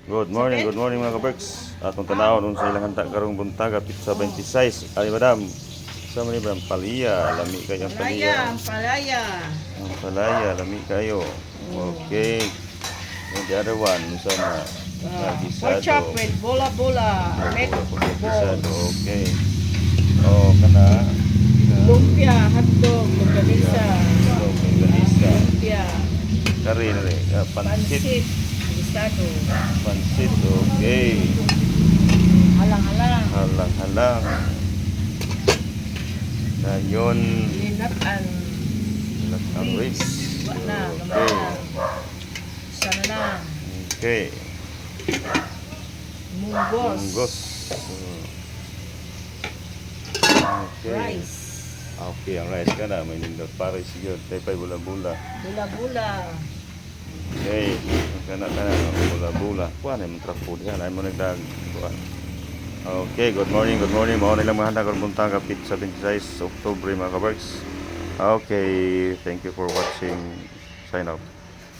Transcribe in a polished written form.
Good morning mga kaberks. Atong tanaw nun sa ilang hanta karong buntaga pizza 26. Ay madam, sa man ibang palaya, lami kayo ang palaya. Palaya. Ang palaya, lami kayo. Okay. And the other one, sana Pork gisado. chop with bola-bola. Meat Gisado, balls. okay. Oh, kana. Lumpia, hotdog, longganisa. Ganisa. Lumpia, Kari na rin. Pansit. pansit, gisado. Pansit, okay. Halang-halang. Halang-halang. Ngayon, Linatan. ang ribs. Wala, Okay. gamay. Sana lang. Okay. Munggos. Munggos. Okay. Rice. Okay, ang rice ka na. May nindot pares yun. Taypay bula-bula. Bula-bula. Okay. Kana bula-bula. Kuha na yung trapo diyan. Ay mo nagdag. Okay, good morning. Mao nilang mga handa karong buntag pizza 26 October mga kabarks. Okay, thank you for watching. Sign out.